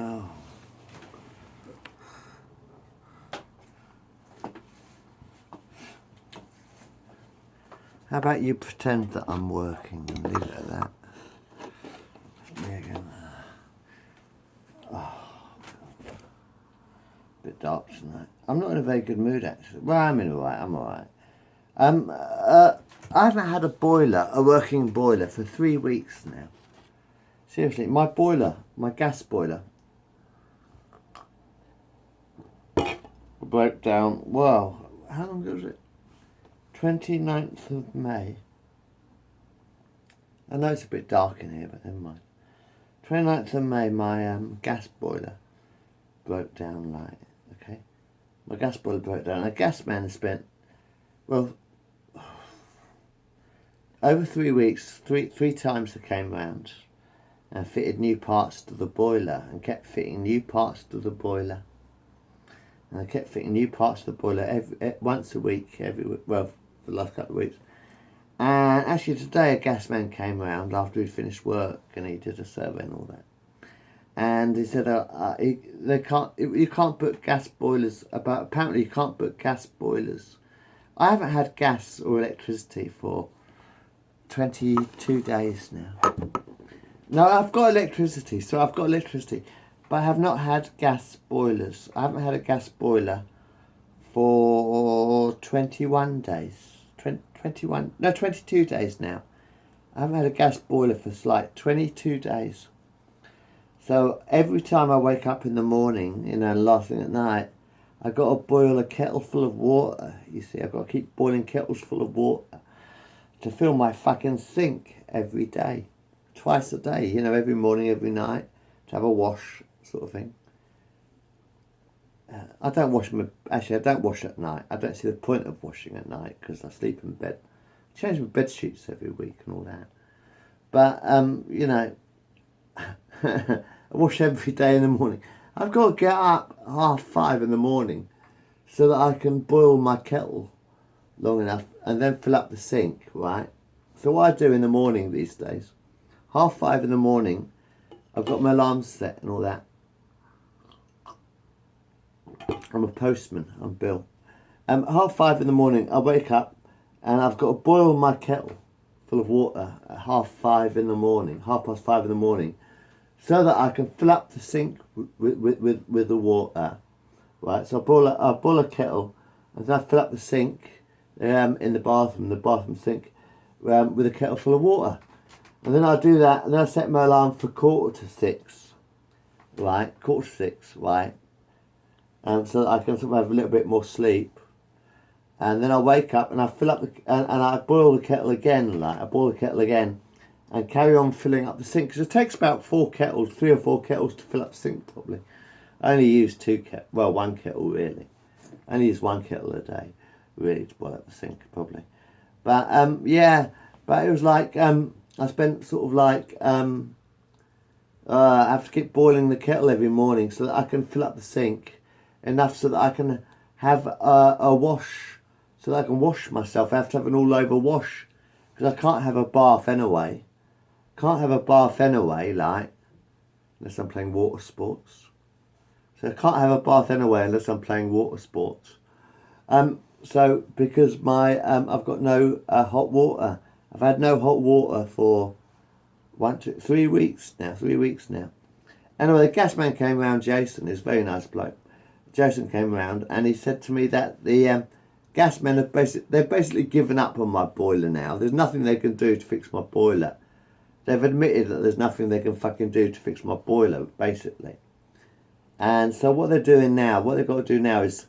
Oh. How about you pretend that I'm working and leave it at that? Me again. Oh. Bit dark tonight. I'm not in a very good mood actually. Well, I'm alright. I'm alright. I haven't had a working boiler for 3 weeks now. Seriously, my boiler, my gas boiler, broke down. Well, how long ago was it? 29th of May. I know it's a bit dark in here, but never mind. 29th of May, my gas boiler broke down, okay? My gas boiler broke down. A gas man spent, well, over 3 weeks, three times they came round and fitted new parts to the boiler and kept fitting new parts to the boiler. And I kept fitting new parts to the boiler once a week, for the last couple of weeks. And actually today a gas man came round after he'd finished work and he did a survey and all that. And he said you can't put gas boilers apparently you can't put gas boilers. I haven't had gas or electricity for 22 days now. No, I've got electricity, but I have not had gas boilers. I haven't had a gas boiler for 21 days. 22 days now. I haven't had a gas boiler for like 22 days. So every time I wake up in the morning, last thing at night, I've got to boil a kettle full of water. You see, I've got to keep boiling kettles full of water to fill my fucking sink every day. Twice a day, every morning, every night, to have a wash, sort of thing. I don't wash at night. I don't see the point of washing at night because I sleep in bed. I change my bed sheets every week and all that. But, I wash every day in the morning. I've got to get up 5:30 in the morning so that I can boil my kettle long enough and then fill up the sink, right? So what I do in the morning these days, 5:30 in the morning, I've got my alarm set and all that. I'm a postman, I'm Bill. 5:30 in the morning, I wake up and I've got to boil my kettle full of water at 5:30 in the morning, 5:30 in the morning, so that I can fill up the sink with the water, right? So I boil a kettle and then I fill up the sink in the bathroom sink, with a kettle full of water. And then I do that, and then I set my alarm for 5:45, right? 5:45, right? So that I can sort of have a little bit more sleep. And then I wake up and I fill up and I boil the kettle again, and carry on filling up the sink. Because it takes about 3 or 4 kettles to fill up the sink, probably. I only use one kettle, really. I only use 1 kettle a day, really, to boil up the sink, probably. But, but it was like, I spent sort of like, I have to keep boiling the kettle every morning so that I can fill up the sink enough so that I can have a wash, so that I can wash myself. I have to have an all-over wash because I can't have a bath anyway. Like, unless I'm playing water sports. So I can't have a bath anyway unless I'm playing water sports. So because I've got no hot water. I've had no hot water for 3 weeks now. Anyway, the gas man came round, Jason, he's a very nice bloke. Jason came round and he said to me that the gas men they've basically given up on my boiler now. There's nothing they can do to fix my boiler. They've admitted that there's nothing they can fucking do to fix my boiler, basically. And so what they've got to do now is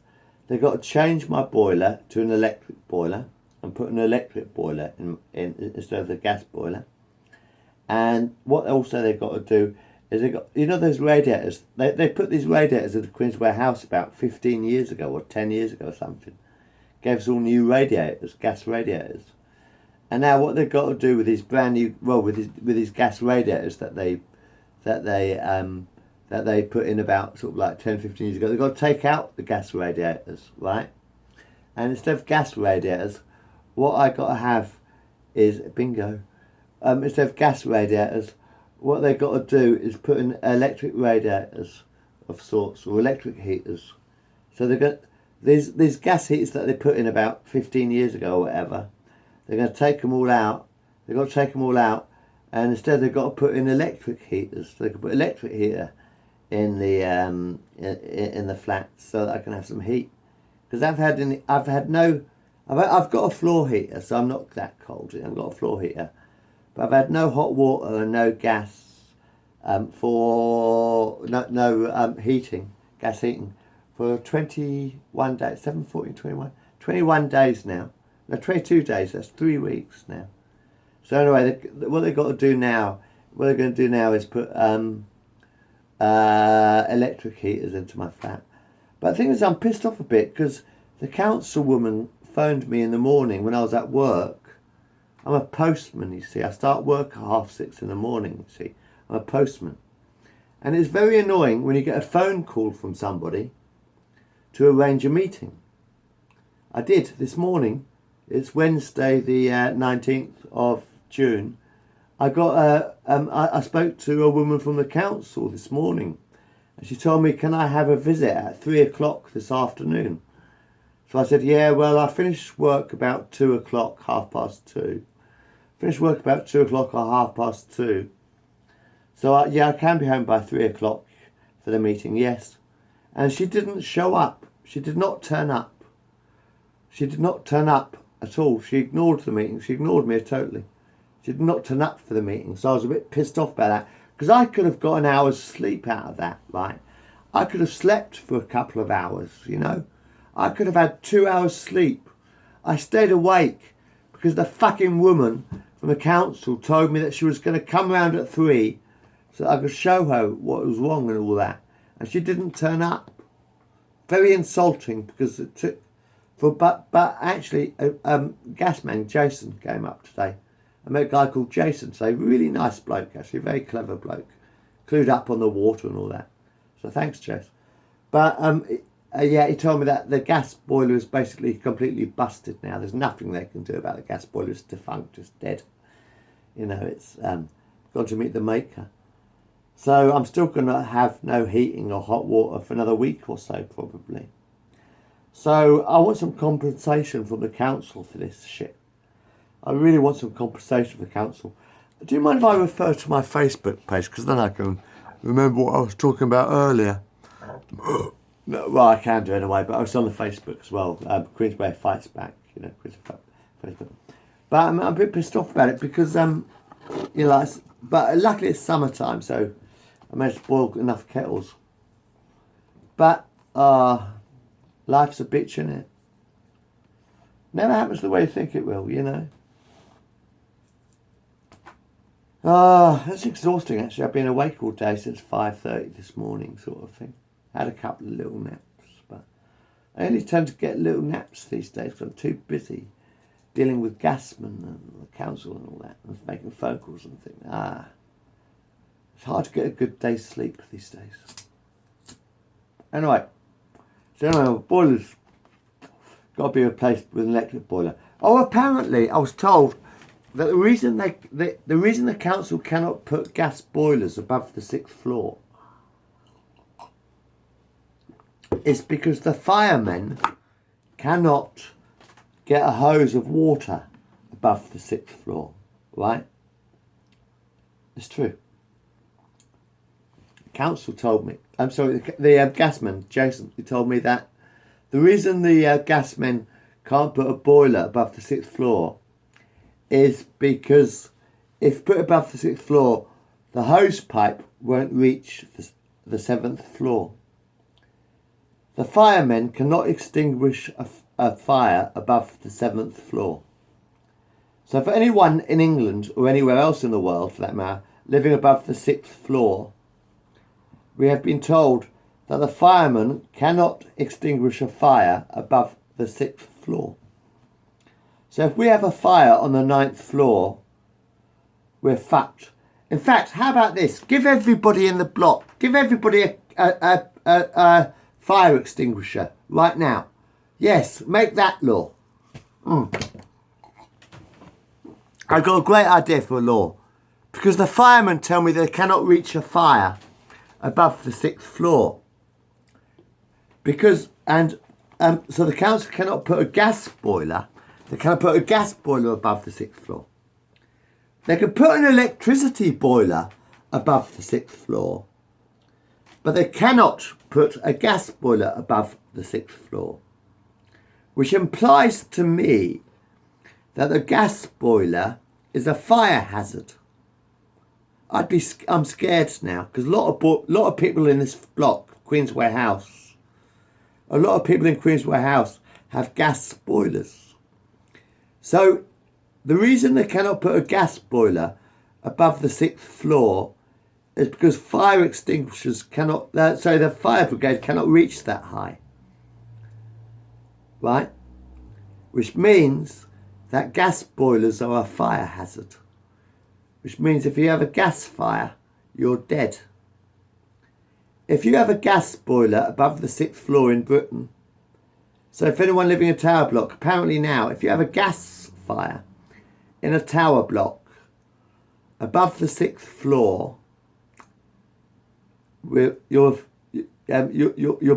they've got to change my boiler to an electric boiler and put an electric boiler in instead of the gas boiler. And what also they've got to do is those radiators. They put these radiators at the Queensway House about 15 years ago or 10 years ago or something. Gave us all new radiators, gas radiators. And now what they've got to do with these brand new, with these gas radiators that they put in about sort of like 10, 15 years ago, they've got to take out the gas radiators, right? And instead of gas radiators, what I got to have is bingo. Instead of gas radiators, what they've got to do is put in electric radiators of sorts, or electric heaters. So they've got these gas heaters that they put in about 15 years ago or whatever. They're going to take them all out. They've got to take them all out, and instead they've got to put in electric heaters. So they can put electric heater in the flat so that I can have some heat. Because I've got a floor heater, so I'm not that cold. I've got a floor heater, but I've had no hot water and no gas for heating, gas heating for 21 days. 7, 14, 21, 21 days now. No, 22 days. That's 3 weeks now. So anyway, what they've got to do now, what they're going to do now is put electric heaters into my flat. But the thing is, I'm pissed off a bit because the councilwoman phoned me in the morning when I was at work. I'm a postman, you see. I start work at 6:30 in the morning, you see. I'm a postman. And it's very annoying when you get a phone call from somebody to arrange a meeting. I did this morning. It's Wednesday, the 19th of June. I spoke to a woman from the council this morning, and she told me, can I have a visit at 3 o'clock this afternoon? So I said, yeah, well, I finish work about 2 o'clock, 2:30. Finish work about 2 o'clock or 2:30. So I can be home by 3 o'clock for the meeting, yes. And she didn't show up. She did not turn up. She did not turn up at all. She ignored the meeting. She ignored me totally. She did not turn up for the meeting. So I was a bit pissed off about that. Because I could have got an hour's sleep out of that, right? I could have slept for a couple of hours, you know. I could have had 2 hours sleep. I stayed awake because the fucking woman from the council told me that she was going to come round at 3 so that I could show her what was wrong and all that. And she didn't turn up. Very insulting because it took... But actually, Gasman Jason came up today. I met a guy called Jason today. Really nice bloke, actually. Very clever bloke. Clued up on the water and all that. So thanks, Jason. But yeah, he told me that the gas boiler is basically completely busted now. There's nothing they can do about the gas boiler. It's defunct. It's dead. You know, it's gone to meet the maker. So I'm still going to have no heating or hot water for another week or so, probably. So I want some compensation from the council for this shit. I really want some compensation from the council. Do you mind if I refer to my Facebook page? Because then I can remember what I was talking about earlier. No, well, I can do anyway, but I was on the Facebook as well. Queensway Fights Back, you know, Facebook. But I'm a bit pissed off about it because, you know, but luckily it's summertime, so I managed to boil enough kettles. But life's a bitch, innit? Never happens the way you think it will, you know. That's exhausting, actually. I've been awake all day since 5:30 this morning, sort of thing. Had a couple of little naps, but I only tend to get little naps these days because I'm too busy dealing with Gasman and the council and all that, and making phone calls and things. It's hard to get a good day's sleep these days. Anyway, so boiler's got to be replaced with an electric boiler. Oh, apparently I was told that the reason the council cannot put gas boilers above the 6th floor is because the firemen cannot get a hose of water above the 6th floor, right? It's true. Council told me, I'm sorry, the gasman, Jason, he told me that the reason the gasmen can't put a boiler above the 6th floor is because if put above the 6th floor, the hose pipe won't reach the 7th floor. The firemen cannot extinguish a fire above the 7th floor. So for anyone in England or anywhere else in the world, for that matter, living above the 6th floor, we have been told that the firemen cannot extinguish a fire above the 6th floor. So if we have a fire on the 9th floor, we're fucked. In fact, how about this? Give everybody in the block, give everybody a fire extinguisher right now. Yes, make that law. I've got a great idea for a law. Because the firemen tell me they cannot reach a fire above the 6th floor. So the council cannot put a gas boiler. They cannot put a gas boiler above the 6th floor. They can put an electricity boiler above the 6th floor, but they cannot put a gas boiler above the 6th floor, which implies to me that the gas boiler is a fire hazard. I'm scared now, because a lot of people in this block, Queensway House, a lot of people in Queensway House have gas boilers. So the reason they cannot put a gas boiler above the 6th floor is because fire extinguishers cannot, the fire brigade cannot reach that high. Right? Which means that gas boilers are a fire hazard. Which means if you have a gas fire, you're dead. If you have a gas boiler above the 6th floor in Britain, so if anyone living in a tower block, apparently now, if you have a gas fire in a tower block above the 6th floor, your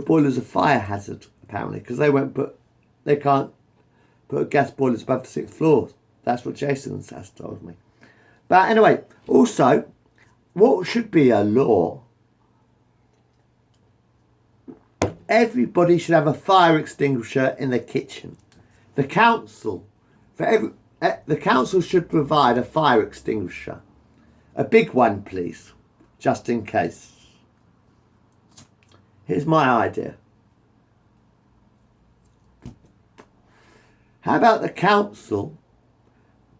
boiler's a fire hazard, apparently, because they can't put gas boilers above the 6th floor. That's what Jason has told me. But anyway, also, what should be a law? Everybody should have a fire extinguisher in the kitchen. The council should provide a fire extinguisher. A big one, please, just in case. Here's my idea. How about the council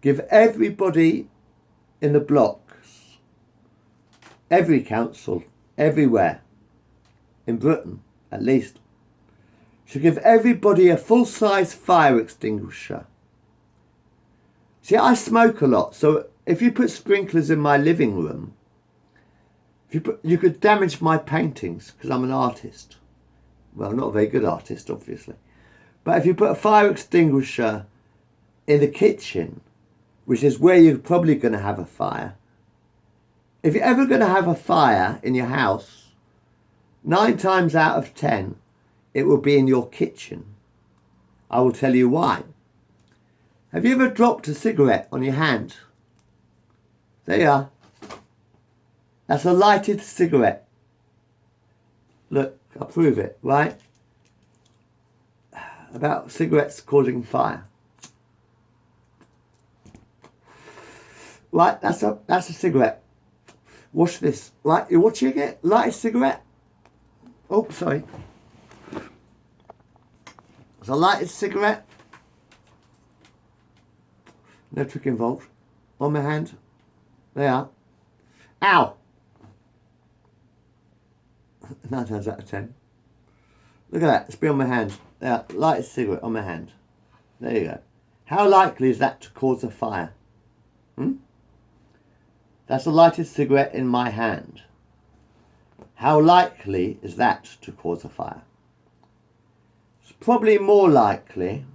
give everybody in the blocks, every council, everywhere, in Britain at least, should give everybody a full-size fire extinguisher. See, I smoke a lot, so if you put sprinklers in my living room, you could damage my paintings, because I'm an artist. Well, not a very good artist, obviously. But if you put a fire extinguisher in the kitchen, which is where you're probably going to have a fire, if you're ever going to have a fire in your house, 9 times out of 10, it will be in your kitchen. I will tell you why. Have you ever dropped a cigarette on your hand? There you are. That's a lighted cigarette. Look, I'll prove it, right? About cigarettes causing fire. Right, that's a cigarette. Watch this. Right, you're watching it? Light a cigarette. Oh, sorry. It's a lighted cigarette. No trick involved. On my hand. There you are. Ow! 9 times out of 10. Look at that. It's been on my hand. There, lighted cigarette on my hand. There you go. How likely is that to cause a fire? That's a lighted cigarette in my hand. How likely is that to cause a fire? It's probably more likely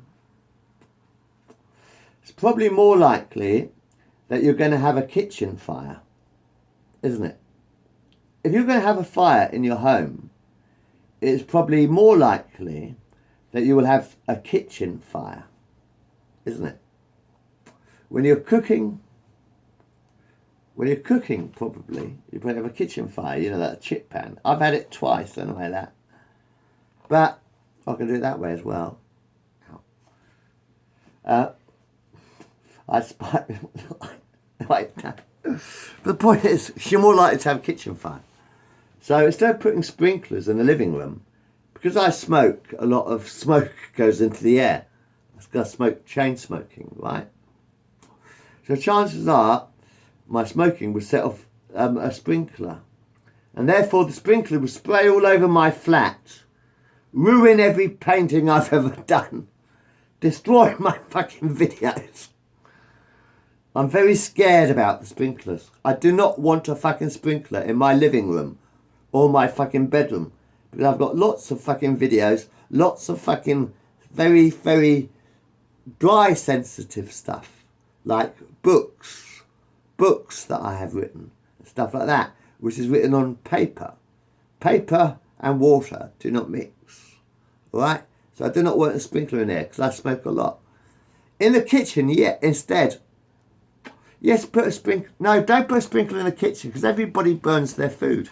that you're going to have a kitchen fire, isn't it? If you're going to have a fire in your home, it's probably more likely that you will have a kitchen fire, isn't it? When you're cooking, probably, you probably have a kitchen fire, you know, that chip pan. I've had it twice, I don't know that. But I can do it that way as well. I spy. Like that. But the point is, you're more likely to have a kitchen fire. So instead of putting sprinklers in the living room, because I smoke, a lot of smoke goes into the air. I smoke chain smoking, right? So chances are my smoking would set off a sprinkler. And therefore the sprinkler would spray all over my flat, ruin every painting I've ever done, destroy my fucking videos. I'm very scared about the sprinklers. I do not want a fucking sprinkler in my living room or my fucking bedroom, because I've got lots of fucking videos, lots of fucking very, very dry sensitive stuff, like books, books that I have written, stuff like that, which is written on paper. Paper and water do not mix, all right? So I do not want a sprinkler in there because I smoke a lot. In the kitchen, instead, yes, put a sprinkler. No, don't put a sprinkler in the kitchen because everybody burns their food.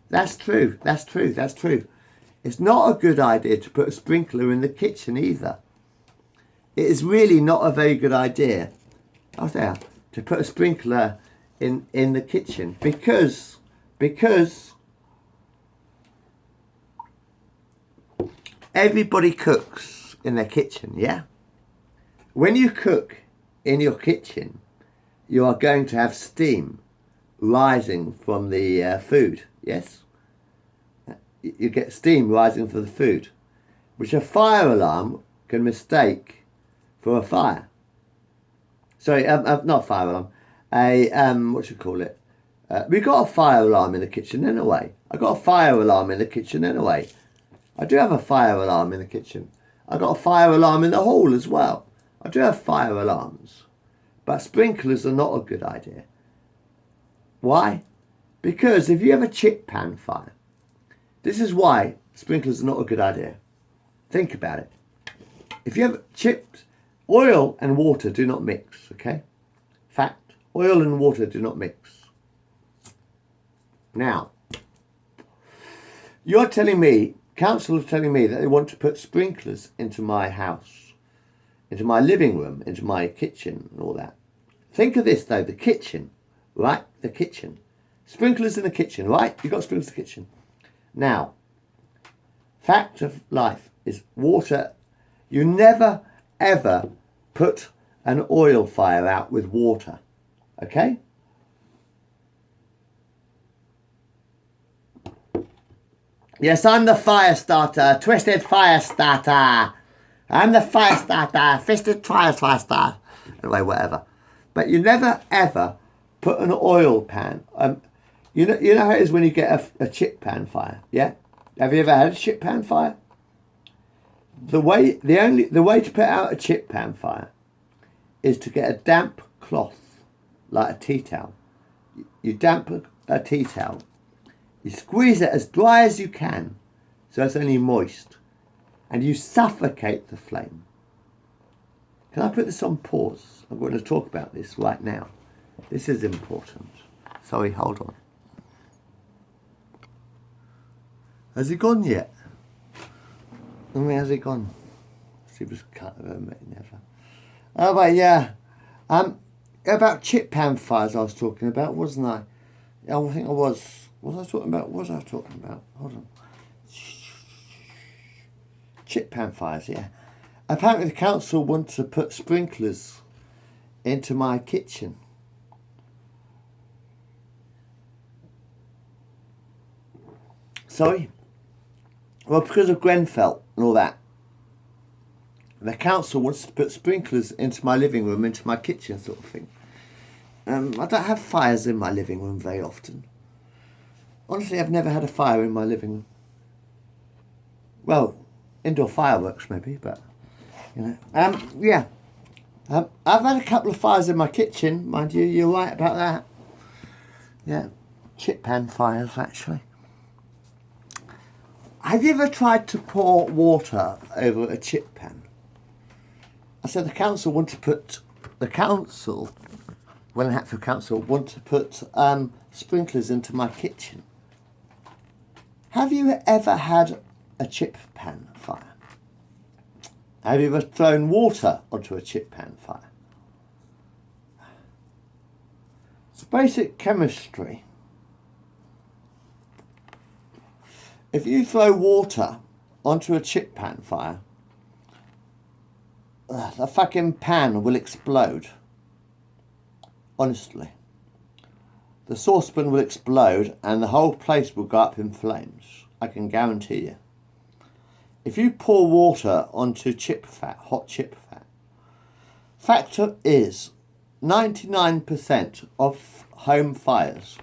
That's true. It's not a good idea to put a sprinkler in the kitchen either. It is really not a very good idea, to put a sprinkler in the kitchen because everybody cooks in their kitchen, yeah? When you cook in your kitchen, you are going to have steam rising from the food, yes? You get steam rising from the food, which a fire alarm can mistake for a fire. Sorry, not fire alarm. What you call it? We got a fire alarm in the kitchen anyway. I got a fire alarm in the kitchen anyway. I do have a fire alarm in the kitchen. I got a fire alarm in the hall as well. I do have fire alarms. But sprinklers are not a good idea. Why? Because if you have a chip pan fire, this is why sprinklers are not a good idea. Think about it. If you have chips, oil and water do not mix, okay? Fact, oil and water do not mix. Now, you're telling me, council are telling me that they want to put sprinklers into my house, into my living room, into my kitchen and all that. Think of this though, the kitchen, right? The kitchen. Sprinklers in the kitchen, right? You've got sprinklers in the kitchen. Now, fact of life is water. You never ever put an oil fire out with water, okay? Yes, I'm the fire starter, twisted fire starter. I'm the fire starter, fisted fire starter. Anyway, whatever. But you never ever put an oil pan. You know how it is when you get a chip pan fire, yeah? Have you ever had a chip pan fire? The way to put out a chip pan fire is to get a damp cloth, like a tea towel. You damp a tea towel. You squeeze it as dry as you can, so it's only moist, and you suffocate the flame. Can I put this on pause? I'm going to talk about this right now. This is important. Sorry, hold on. Has he gone yet? I mean, has he gone? She was cut of her, never. Oh, but yeah. About chip pan fires I was talking about, wasn't I? I think I was. What was I talking about? What was I talking about? Hold on. Chip pan fires, yeah. Apparently the council wants to put sprinklers into my kitchen. Sorry? Well, because of Grenfell and all that, the council wants to put sprinklers into my living room, into my kitchen sort of thing. I don't have fires in my living room very often. Honestly, I've never had a fire in my living room. Well, indoor fireworks maybe, but, you know. Yeah. I've had a couple of fires in my kitchen, mind you, you're right about that. Yeah, chip pan fires, actually. Have you ever tried to pour water over a chip pan? I said the council want to put, Welling Hatfield Council want to put sprinklers into my kitchen. Have you ever had a chip pan fire? Have you ever thrown water onto a chip pan fire? It's basic chemistry. If you throw water onto a chip pan fire, the fucking pan will explode. Honestly. The saucepan will explode and the whole place will go up in flames. I can guarantee you. If you pour water onto hot chip fat, factor is 99% of home fires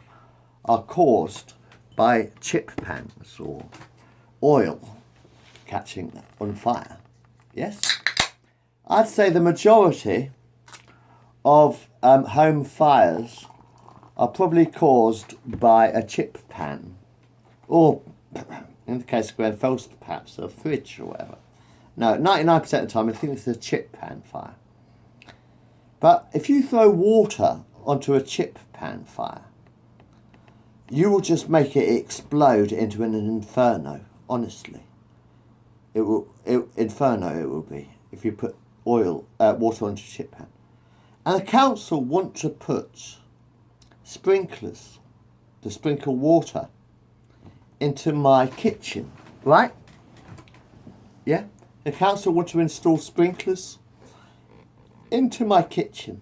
are caused by chip pans or oil catching on fire. Yes? I'd say the majority of home fires are probably caused by a chip pan, or in the case of Grenfell's, perhaps a fridge or whatever. No, 99% of the time I think it's a chip pan fire. But if you throw water onto a chip pan fire, you will just make it explode into an inferno, honestly. Inferno it will be if you put water onto a chip pan. And the council want to put sprinklers to sprinkle water into my kitchen, right? Yeah? The council want to install sprinklers into my kitchen.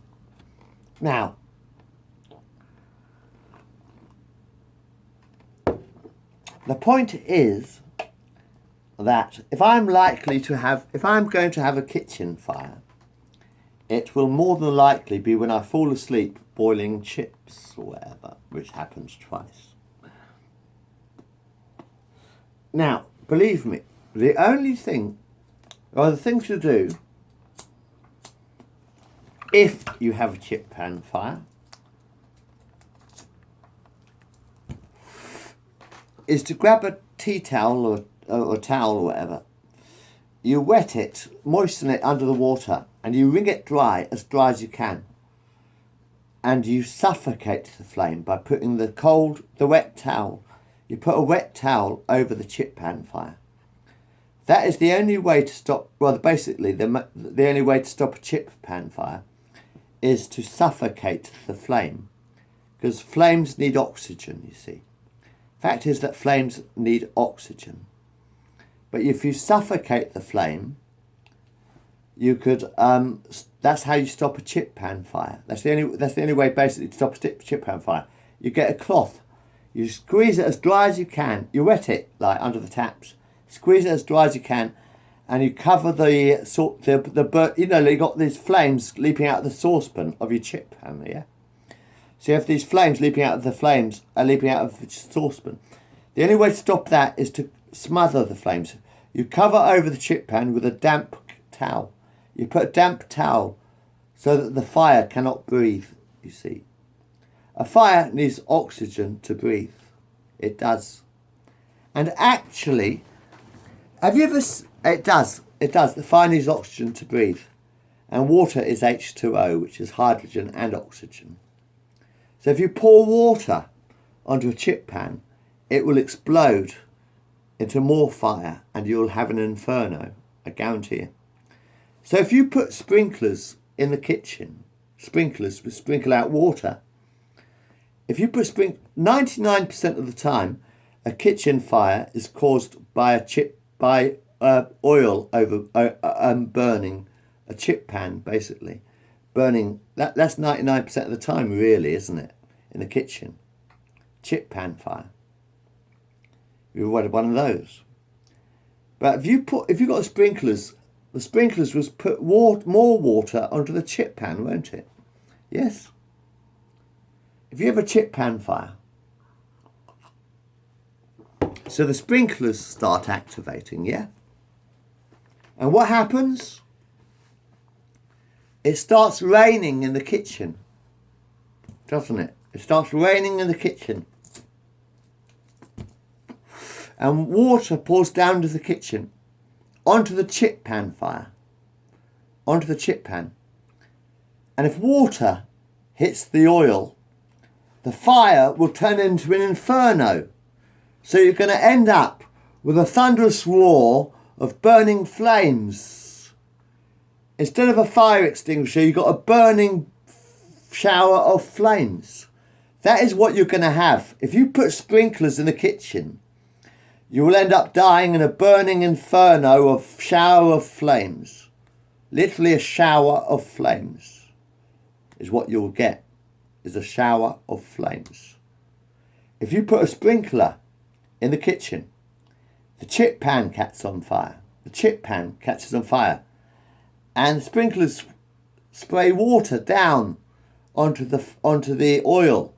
Now, the point is that if I'm going to have a kitchen fire, it will more than likely be when I fall asleep boiling chips or whatever, which happens twice. Now, believe me, the thing to do if you have a chip pan fire is to grab a tea towel or a towel or whatever. You wet it, moisten it under the water, and you wring it dry as you can. And you suffocate the flame by putting the wet towel. You put a wet towel over the chip pan fire. That is the only way to stop, well, basically the only way to stop a chip pan fire is to suffocate the flame. Because flames need oxygen, you see. Fact is that flames need oxygen. But if you suffocate the flame, you could, that's how you stop a chip pan fire. That's the only way basically to stop a chip pan fire. You get a cloth, you squeeze it as dry as you can, you wet it like under the taps, squeeze it as dry as you can, and you cover the you got these flames leaping out of the saucepan of your chip pan, yeah? So you have these flames leaping out of the saucepan. The only way to stop that is to smother the flames. You cover over the chip pan with a damp towel. You put a damp towel so that the fire cannot breathe, you see. A fire needs oxygen to breathe. It does. And actually, it does. The fire needs oxygen to breathe. And water is H2O, which is hydrogen and oxygen. So if you pour water onto a chip pan, it will explode into more fire and you'll have an inferno, I guarantee you. So if you put sprinklers in the kitchen, sprinklers will sprinkle out water. If you put 99% of the time, a kitchen fire is caused by oil over burning a chip pan, basically. Burning, that's 99% of the time, really, isn't it? In the kitchen. Chip pan fire. You've got one of those. But if you've got sprinklers, the sprinklers will put more water onto the chip pan, won't it? Yes. If you have a chip pan fire, so the sprinklers start activating, yeah? And what happens? It starts raining in the kitchen, doesn't it? It starts raining in the kitchen. And water pours down to the kitchen, onto the chip pan fire, onto the chip pan. And if water hits the oil, the fire will turn into an inferno. So you're going to end up with a thunderous roar of burning flames. Instead of a fire extinguisher, you've got a burning shower of flames. That is what you're going to have. If you put sprinklers in the kitchen, you will end up dying in a burning inferno of shower of flames. Literally a shower of flames is what you'll get, is a shower of flames. If you put a sprinkler in the kitchen, the chip pan catches on fire. The chip pan catches on fire. And the sprinklers spray water down onto the oil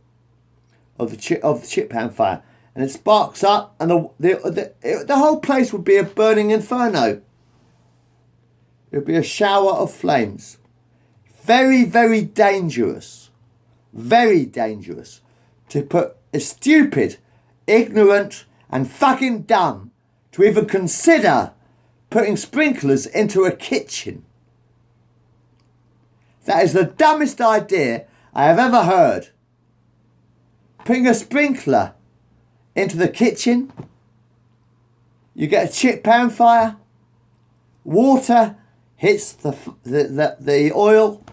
of the chip pan fire, and it sparks up, and the whole place would be a burning inferno. It would be a shower of flames. very, very dangerous. Very dangerous to put a stupid, ignorant and fucking dumb to even consider putting sprinklers into a kitchen. That is the dumbest idea I have ever heard. Putting a sprinkler into the kitchen, you get a chip pan fire, water hits the oil,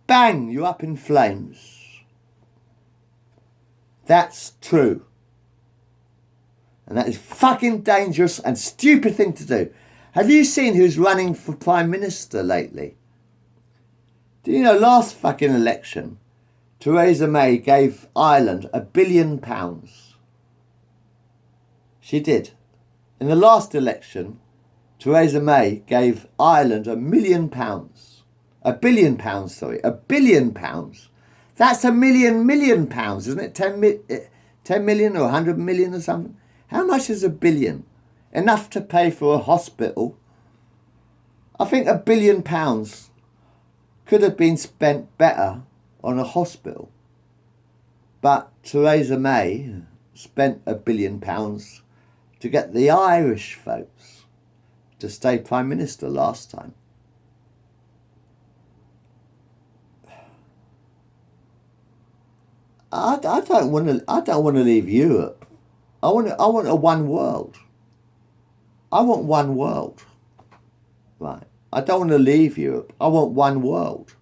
bang, you're up in flames. That's true. And that is fucking dangerous and stupid thing to do. Have you seen who's running for Prime Minister lately? Do you know last fucking election, Theresa May gave Ireland £1 billion. She did. In the last election, Theresa May gave Ireland £1 million. £1 billion, sorry. £1 billion. That's £1 million, isn't it? 10 million or 100 million or something? How much is £1 billion? Enough to pay for a hospital. I think £1 billion could have been spent better on a hospital. But Theresa May spent £1 billion to get the Irish folks to stay Prime Minister last time. I don't want to leave Europe. I want a one world. I want one world. Right. I don't want to leave Europe. I want one world.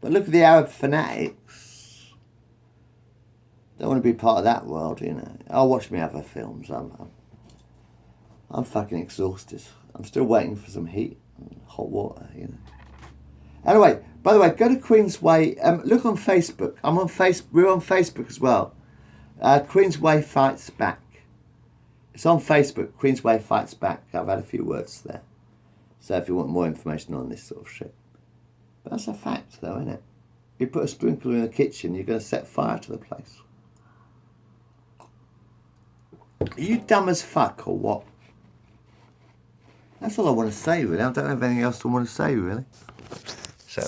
But look at the Arab fanatics. Don't want to be part of that world, you know. I'll watch me other films. I'm fucking exhausted. I'm still waiting for some heat and hot water, you know. Anyway, by the way, go to Queensway. Look on Facebook. I'm on Facebook. We're on Facebook as well. Queensway Fights Back. It's on Facebook. Queensway Fights Back. I've had a few words there. So if you want more information on this sort of shit. But that's a fact, though, isn't it? You put a sprinkler in the kitchen, you're going to set fire to the place. Are you dumb as fuck or what? That's all I want to say, really. I don't have anything else I want to say, really. So.